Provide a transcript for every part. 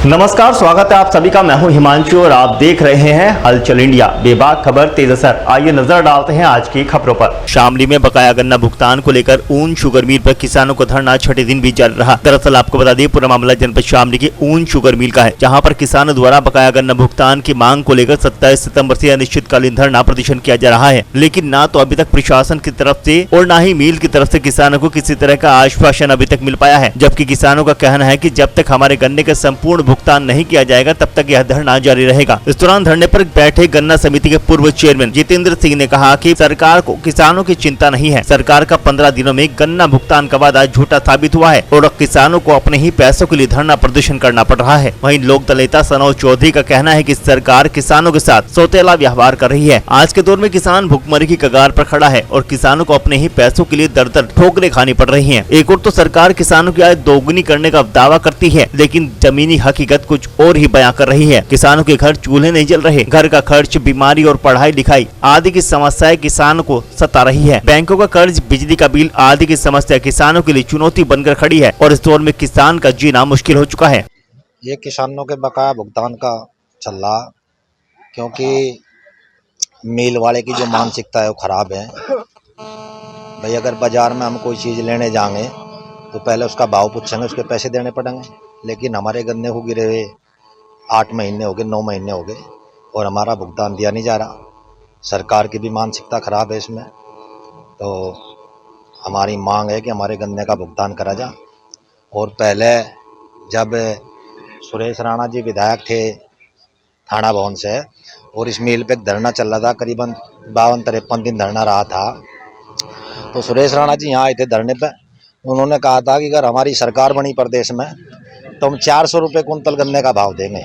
नमस्कार, स्वागत है आप सभी का। मैं हूं हिमांशु और आप देख रहे हैं हलचल इंडिया। बेबाक खबर तेज असर। आइए नजर डालते हैं आज की खबरों पर। शामली में बकाया गन्ना भुगतान को लेकर ऊन शुगर मिल पर किसानों का धरना छठे दिन भी जारी रहा। दरअसल आपको बता दें, पूरा मामला जनपद शामली की ऊन शुगर मिल का है, जहां पर किसानों द्वारा बकाया गन्ना भुगतान की मांग को लेकर 27 सितम्बर से अनिश्चितकालीन धरना प्रदर्शन किया जा रहा है। लेकिन ना तो अभी तक प्रशासन की तरफ से और न ही मिल की तरफ से किसानों को किसी तरह का आश्वासन अभी तक मिल पाया है। जबकि किसानों का कहना है कि जब तक हमारे गन्ने का संपूर्ण भुगतान नहीं किया जाएगा तब तक यह धरना जारी रहेगा। इस दौरान धरने पर बैठे गन्ना समिति के पूर्व चेयरमैन जितेंद्र सिंह ने कहा कि सरकार को किसानों की चिंता नहीं है। सरकार का 15 दिनों में गन्ना भुगतान का वादा झूठा साबित हुआ है और किसानों को अपने ही पैसों के लिए धरना प्रदर्शन करना पड़ रहा है। वहीं लोक नेता सनोज चौधरी का कहना है कि सरकार किसानों के साथ सौतेला व्यवहार कर रही है। आज के दौर में किसान भुखमरी की कगार पर खड़ा है और किसानों को अपने ही पैसों के लिए दर ठोकरें खानी पड़ रही है। एक और तो सरकार किसानों की आय दोगुनी करने का दावा करती है, लेकिन जमीनी हकीकत कुछ और ही बयां कर रही है। किसानों के घर चूल्हे नहीं जल रहे, घर का खर्च, बीमारी और पढ़ाई लिखाई आदि की समस्याएं किसानों को सता रही है। बैंकों का कर्ज, बिजली का बिल आदि की समस्या किसानों के लिए चुनौती बनकर खड़ी है और इस दौर में किसान का जीना मुश्किल हो चुका है। ये किसानों के बकाया भुगतान का चल रहा, क्योंकि मिल वाले की जो मानसिकता है वो खराब है। भाई अगर बाजार में हम कोई चीज़ लेने जाएंगे तो पहले उसका भाव पूछेंगे, उसके पैसे देने पड़ेंगे। लेकिन हमारे गन्ने को गिरे हुए 8 महीने हो गए, 9 महीने हो गए और हमारा भुगतान दिया नहीं जा रहा। सरकार की भी मानसिकता खराब है इसमें। तो हमारी मांग है कि हमारे गन्ने का भुगतान करा जाए। और पहले जब सुरेश राणा जी विधायक थे थाना भवन से और इस मिल पे धरना चल रहा था, करीबन 52-53 दिन धरना रहा था। तो सुरेश राणा जी यहाँ आए थे धरने पे। उन्होंने कहा था कि अगर हमारी सरकार बनी प्रदेश में तो हम 400 रुपये कुंतल गन्ने का भाव देंगे।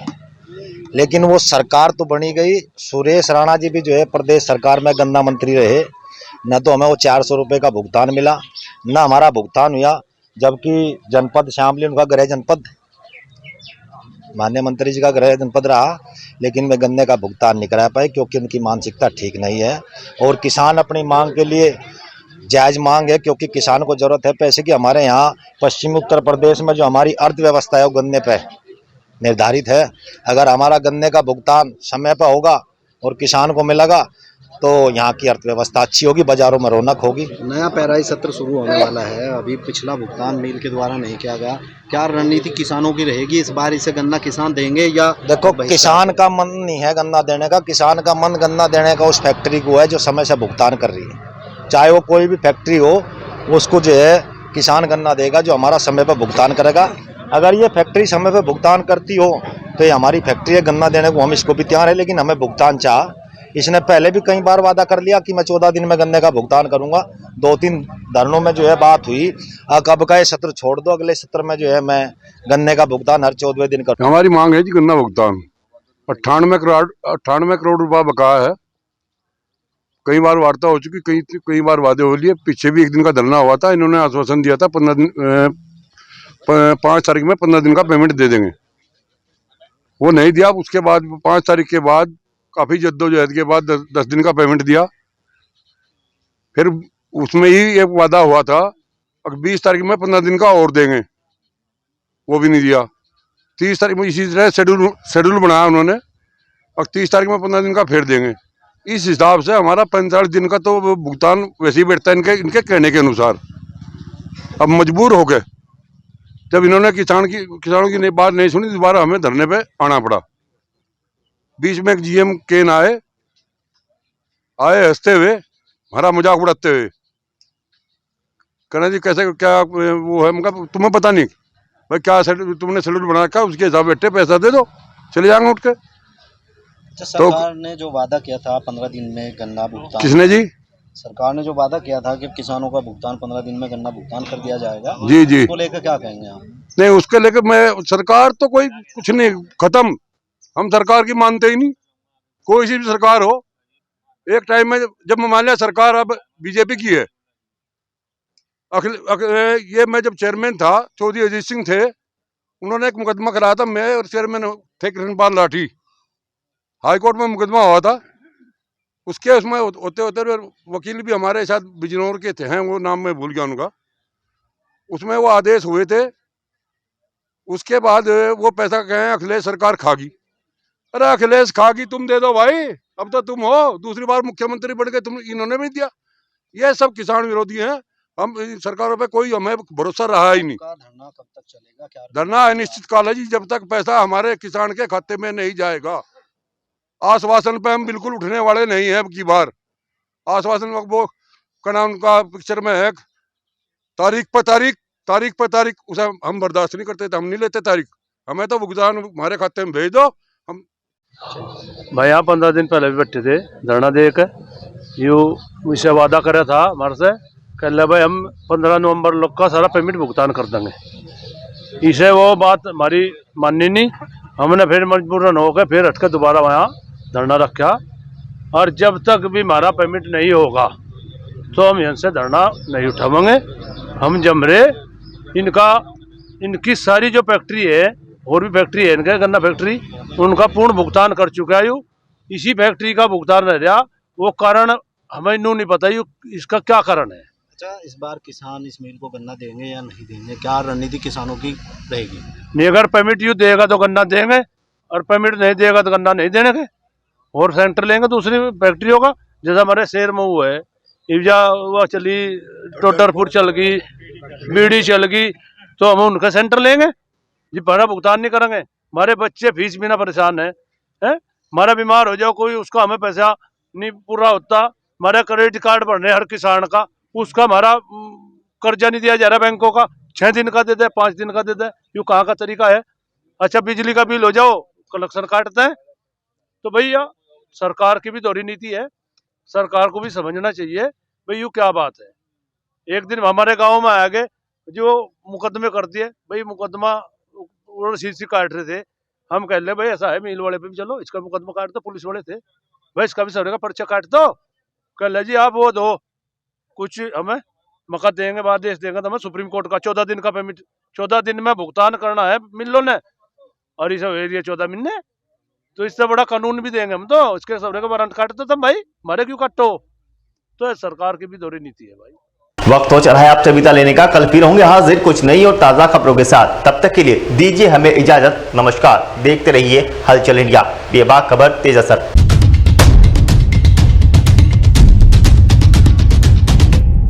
लेकिन वो सरकार तो बनी गई, सुरेश राणा जी भी जो है प्रदेश सरकार में गन्ना मंत्री रहे, न तो हमें वो 400 रुपये का भुगतान मिला, न हमारा भुगतान हुआ। जबकि जनपद शामली उनका गृह जनपद, माननीय मंत्री जी का गृह जनपद रहा, लेकिन वे गन्ने का भुगतान नहीं करा पाए क्योंकि उनकी मानसिकता ठीक नहीं है। और किसान अपनी मांग के लिए जायज़ मांग है, क्योंकि किसान को ज़रूरत है पैसे की। हमारे यहाँ पश्चिमी उत्तर प्रदेश में जो हमारी अर्थव्यवस्था है वो गन्ने पे निर्धारित है। अगर हमारा गन्ने का भुगतान समय पर होगा और किसान को मिलेगा तो यहाँ की अर्थव्यवस्था अच्छी होगी, बाजारों में रौनक होगी। नया पेराई सत्र शुरू होने वाला है, अभी पिछला भुगतान मिल के द्वारा नहीं किया गया। क्या रणनीति किसानों की रहेगी इस बार? इसे गन्ना किसान देंगे या? देखो, किसान का मन नहीं है गन्ना देने का, किसान का मन गन्ना देने का उस फैक्ट्री को है जो समय से भुगतान कर रही है। चाहे वो कोई भी फैक्ट्री हो, उसको जो है किसान गन्ना देगा जो हमारा समय पर भुगतान करेगा। अगर ये फैक्ट्री समय पर भुगतान करती हो तो ये हमारी फैक्ट्री है, गन्ना देने को हम इसको भी तैयार है, लेकिन हमें भुगतान चाह। इसने पहले भी कई बार वादा कर लिया कि मैं 14 दिन में गन्ने का भुगतान करूंगा। 2-3 धरनों में जो है बात हुई, अब का ये सत्र छोड़ दो, अगले सत्र में जो है मैं गन्ने का भुगतान हर 14वें दिन करूँ। हमारी मांग है जी गन्ना भुगतान। 98 करोड़ रुपया बकाया है। कई बार वार्ता हो चुकी, कई बार वादे हो लिए। पीछे भी एक दिन का धरना हुआ था, इन्होंने आश्वासन दिया था 5 तारीख में 15 दिन का पेमेंट दे देंगे, वो नहीं दिया। उसके बाद 5 तारीख के बाद काफी जद्दोजहद के बाद 10 दिन का पेमेंट दिया। फिर उसमें ही एक वादा हुआ था 20 तारीख में 15 दिन का और देंगे, वो भी नहीं दिया। 30 तारीख में इसी तरह शेड्यूल बनाया उन्होंने, और 30 तारीख में 15 दिन का फिर देंगे। इस हिसाब से हमारा 45 दिन का तो भुगतान वैसे ही बैठता है इनके कहने के अनुसार। अब मजबूर हो गए, जब इन्होंने किसानों की बात नहीं सुनी, दोबारा हमें धरने पे आना पड़ा। बीच में एक जीएम केन आए हंसते हुए, हमारा मजाक उड़ाते हुए, कहना जी कैसे क्या वो है। मगर तुम्हें पता नहीं भाई क्या तुमने शेड्यूल बना रखा, उसके हिसाब बैठे पैसा दे दो, चले जाएंगे उठ के। सरकार ने जो वादा किया था 15 दिन में गन्ना भुगतान, किसने जी? सरकार ने जो वादा किया था कि किसानों का भुगतान 15 दिन में गन्ना भुगतान कर दिया जाएगा, जी जी, उसको लेकर क्या कहेंगे आप? नहीं, उसके लेकर मैं, सरकार तो कोई कुछ नहीं, खत्म। हम सरकार की मानते ही नहीं, कोई सी भी सरकार हो। एक टाइम में जब मान लिया सरकार अब बीजेपी की है, ये मैं जब चेयरमैन था, चौधरी अजीत सिंह थे, उन्होंने एक मुकदमा कराया था, मैं और चेयरमैन थे कृष्णपाल लाठी, हाईकोर्ट में मुकदमा हुआ था। उसके उसमें होते होते वकील भी हमारे साथ बिजनौर के थे, हैं वो नाम मैं भूल गया उनका। उसमें वो आदेश हुए थे उसके बाद वो पैसा कहें अखिलेश सरकार खागी। अरे अखिलेश खागी, तुम दे दो भाई, अब तो तुम हो, दूसरी बार मुख्यमंत्री बन गए, तुम इन्होंने भी दिया। ये सब किसान विरोधी हैं। हम इन सरकारों पे कोई हमें भरोसा रहा ही नहीं। धरना कब तक चलेगा? क्या धरना अनिश्चित काल है जी, जब तक पैसा हमारे किसान के खाते में नहीं जाएगा। आश्वासन पे हम बिल्कुल उठने वाले नहीं है। अब की बार आश्वासन वो क्या उनका पिक्चर में है, तारीख पे तारीख, उसे हम बर्दाश्त नहीं करते, तो हम नहीं लेते तारीख। हमें तो भुगतान हमारे खाते में भेज दो। हम भाई यहाँ 15 दिन पहले भी बैठे थे धरना देकर, यू मुझसे वादा करा था हमारे से, कह ले भाई हम 15 नवंबर लोग का सारा पेमेंट भुगतान कर देंगे। इसे वो बात हमारी माननी नहीं, हमने फिर मजबूरन होकर फिर हटकर दोबारा वहाँ धरना रखा। और जब तक भी हमारा पेमेंट नहीं होगा तो हम यहाँ से धरना नहीं उठावेंगे। हम जमरे इनकी सारी जो फैक्ट्री है, और भी फैक्ट्री है इनके, गन्ना फैक्ट्री, उनका पूर्ण भुगतान कर चुका है। इसी फैक्ट्री का भुगतान रह गया, वो कारण हमें नहीं पता इसका क्या कारण है। अच्छा, इस बार किसान इस मिल को गन्ना देंगे या नहीं देंगे? क्या रणनीति किसानों की रहेगी? नहीं, अगर पेमेंट देगा तो गन्ना देंगे, और पेमेंट नहीं देगा तो गन्ना नहीं देने के, और सेंटर लेंगे दूसरी फैक्ट्री होगा। जैसा हमारे शहर में हुआ है, इवजा वह चली, टोडरपुर चल गई, बीड़ी चल गई, तो हम उनका सेंटर लेंगे जी। हमारा भुगतान नहीं करेंगे, हमारे बच्चे फीस बिना परेशान है, हमारा बीमार हो जाओ कोई, उसका हमें पैसा नहीं पूरा होता। हमारा क्रेडिट कार्ड बन रहे हर किसान का, उसका हमारा कर्जा नहीं दिया जा रहा बैंकों का, 6 दिन का दे दे, 5 दिन का दे दे, ये कहाँ का तरीका है। अच्छा, बिजली का बिल हो जाओ, कलेक्शन काटते हैं। तो भैया सरकार की भी दोहरी नीति है, सरकार को भी समझना चाहिए भाई ये क्या बात है। एक दिन हमारे गांव में आ गए जो मुकदमे कर दिए, भाई मुकदमा सी काट रहे थे, हम कह ले भाई ऐसा है, मिल वाले पे भी चलो, इसका मुकदमा काट दो, पुलिस वाले थे भाई, इसका भी सर का पर्चा काट दो। कह ले जी आप वो दो, कुछ हमें मौका देंगे, बाद देश देंगे, तो हमें सुप्रीम कोर्ट का 14 दिन का पेमेंट, 14 दिन में भुगतान करना है मिलों ने, और ये सब एरिया 14 महीने, तो इससे बड़ा कानून भी देंगे हम, तो इसके सौदे का वारंट काट दो तुम भाई, हमारे क्यों काटो। तो सरकार की भी दोहरी नीति है भाई। वक्त हो चला है आप सविता लेने का। कल फिर होंगे हाजिर कुछ नई और ताजा खबरों के साथ। तब तक के लिए दीजिए हमें इजाजत। नमस्कार। देखते रहिए हलचल इंडिया, बेबाक खबर तेज असर।